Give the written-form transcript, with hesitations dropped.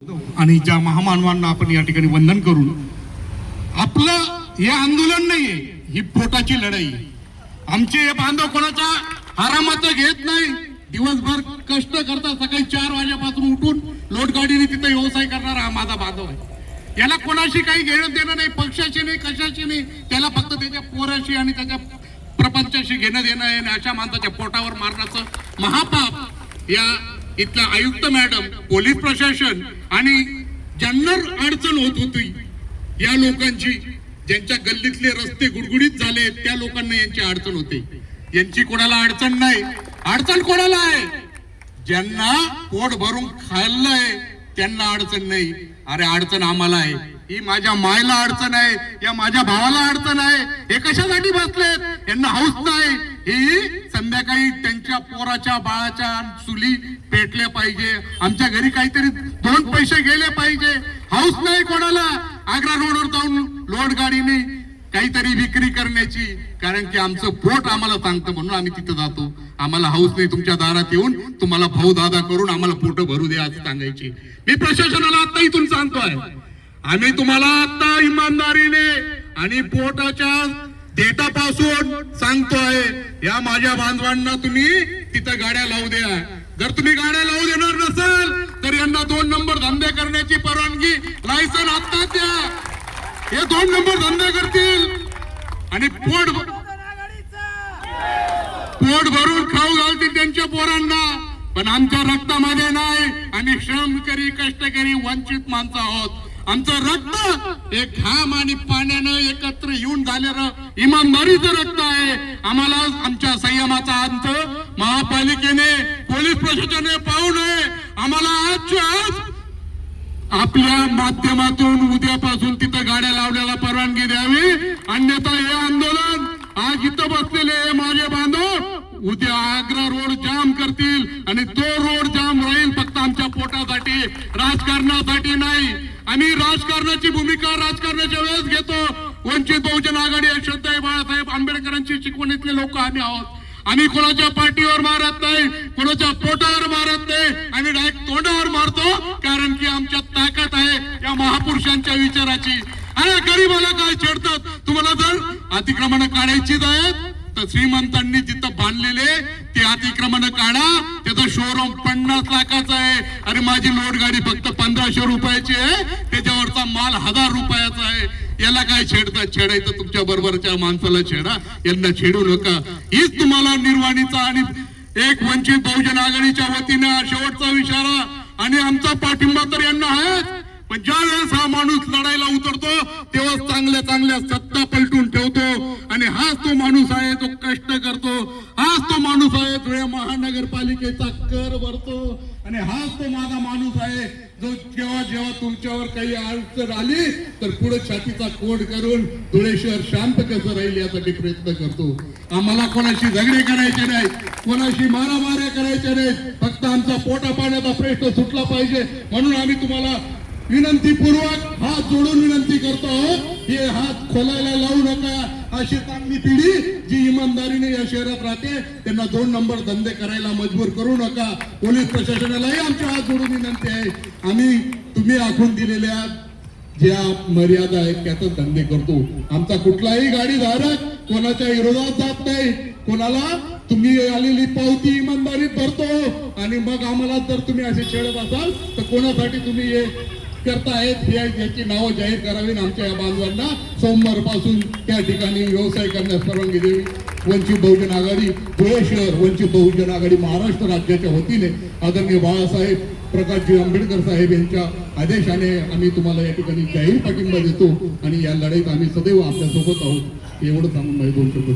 आणि ज्या महामानवांना आपण या ठिकाणी वंदन करून आपलं हे आंदोलन नाहीये, ही पोटाची लढाई. आमचे हे बांधव कोणाचा आरामाचं घेत नाही, दिवसभर कष्ट करतात, सकाळी 4 वाजेपासून उठून लोटगाडीने तिथे व्यवसाय करणारा हा माझा बांधव आहे. याला कोणाशी काही घेणं देणं नाही, पक्षाशी नाही, कशाशी नाही. त्याला फक्त त्याच्या पोराशी आणि त्याच्या प्रपंचाशी घेणं देणं आहे. अशा माणसाच्या पोटावर मारण्याचं महापाप या इथला आयुक्त मॅडम, पोलीस प्रशासन आणि ज्यांना अडचण होत होती या लोकांची, ज्यांच्या गल्लीतले रस्ते गुडगुडीत झाले त्या लोकांना यांची अडचण होते. यांची कोणाला अडचण नाही. अडचण कोणाला आहे? ज्यांना पोट भरून खाल्लंय त्यांना अडचण नाही. अरे अडचण आम्हाला आहे, ही माझ्या मायला अडचण आहे, या माझ्या भावाला अडचण आहे. हे कशासाठी बसलेत? यांना हौस नाही. ही संध्याकाळी त्यांच्या पोराच्या बाळाच्या चुली पेटल्या पाहिजे, आमच्या घरी काहीतरी 2 पैसे गेले पाहिजे. हौस नाही कोणाला आग्रा रोडवर जाऊन लोड गाडीने काहीतरी विक्री करण्याची, कारण की आमचं पोट आम्हाला सांगतं म्हणून आम्ही तिथं जातो. आम्हाला हौस नाही तुमच्या दारात येऊन तुम्हाला भाऊ दादा करून आम्हाला पोट भरू द्या असं सांगायची. मी प्रशासनाला आता इथून सांगतोय, आम्ही तुम्हाला आता इमानदारीने आणि पोटाच्या देठापासून सांगतोय, या माझ्या बांधवांना तुम्ही तिथं गाड्या लावू द्या. जर तुम्ही गाड्या लावू देणार नसाल तर यांना 2 नंबर धंदे करण्याची परवानगी, लायसन आता द्या. हे 2 नंबर धंदे करतील आणि पोट भरून खाऊ घालतील त्यांच्या पोरांना. पण आमच्या रक्तामध्ये नाही. आम्ही श्रमकरी, कष्टकरी, वंचित माणसं आहोत. आमचं रक्त हे घाम आणि पाण्यानं एकत्र येऊन झालेलं इमानदारीचं रक्त आहे. आम्हाला आमच्या संयमाचा अंत महापालिकेने, पोलीस प्रशासनाने पाहू नये. आम्हाला आजच्या आज आपल्या माध्यमातून उद्यापासून तिथं गाड्या लावण्याला परवानगी द्यावी, अन्यथा हे आंदोलन आज इथं बसलेले हे माझे बांधव उद्या आग्रा रोड जाम करतील आणि तो रोड जाम राहील फक्त आमच्या पोटासाठी, राजकारणासाठी नाही. आम्ही राजकारणाची भूमिका राजकारणाच्या वेळेस घेतो. वंचित बहुजन आघाडी, श्रद्धा बाळासाहेब आंबेडकरांची शिकवणीतले लोक आम्ही आहोत. आम्ही कोणाच्या पाठीवर मारत नाही, कोणाच्या पोटावर मारत नाही, आम्ही डायरेक्ट तोंडावर मारतो, कारण की आमच्यात ताकद आहे या महापुरुषांच्या विचाराची. अरे गरीबाला काय छेडतात? तुम्हाला जर अतिक्रमण काढायचीच आहेत तर श्रीमंतांनी जिथं बांधलेले ते अतिक्रमण काढा. त्याचा शोरूम 50 लाखाचा आहे. अरे माझी लोड गाडी फक्त 1500 रुपयाची आहे, त्याच्यावरचा माल 1000 रुपयाचा आहे. याला काय छेडतात? छेडायचं तुमच्या बरोबरच्या माणसाला छेडा, यांना छेडू नका. हीच तुम्हाला निर्वाणीचा आणि एक वंचित बहुजन आघाडीच्या वतीने शेवटचा इशारा आणि आमचा पाठिंबा तर यांना आहे. पण ज्या वेळेस हा माणूस लढायला उतरतो तेव्हा चांगल्या चांगल्या सत्ता पलटून ठेवतो. आणि हाच तो माणूस आहे जो कष्ट करतो, हाच तो माणूस आहे जो महानगरपालिकेचा कर भरतो, आणि हाच तो माझा माणूस आहे जो जेव्हा जेव्हा तुमच्यावर काही अडचण आली तर पुढे छातीचा कोड करून धुळे शहर शांत कसं राहील यासाठी प्रयत्न करतो. आम्हाला कोणाशी झगडे करायचे नाही, कोणाशी मारामाऱ्या करायच्या नाहीत. फक्त आमचा पोटा पाण्याचा प्रश्न सुटला पाहिजे. म्हणून आम्ही तुम्हाला विनंतीपूर्वक हात जोडून विनंती करतो, हे हात खोलायला लावू नका. अशी चांगली पिढी जी इमानदारीने या शहरात राहते त्यांना 2 नंबर धंदे करायला मजबूर करू नका. पोलीस प्रशासनालाही आमच्या हात जोडून विनंती आहे, आम्ही तुम्ही आखून दिलेल्या ज्या मर्यादा आहेत त्यातच धंदे करतो. आमचा कुठलाही गाडीधारक कोणाच्या विरोधात जात नाही. कोणाला तुम्ही आलेली पावती इमानदारीत भरतो आणि मग आम्हाला जर तुम्ही असे छेडत असाल तर कोणासाठी तुम्ही हे करतायत याची नावं जाहीर करावी. आमच्या या बांधवांना सोमवारपासून त्या ठिकाणी व्यवसाय करण्यास परवानगी द्यावी. वंचित बहुजन आघाडी धुळे शहर, वंचित बहुजन आघाडी महाराष्ट्र राज्याच्या वतीने आदरणीय बाळासाहेब प्रकाशजी आंबेडकर साहेब यांच्या आदेशाने आम्ही तुम्हाला या ठिकाणी जाहीर पाठिंबा देतो आणि या लढाईत आम्ही सदैव आपल्या सोबत आहोत. एवढं सांगून माझे 2 शब्द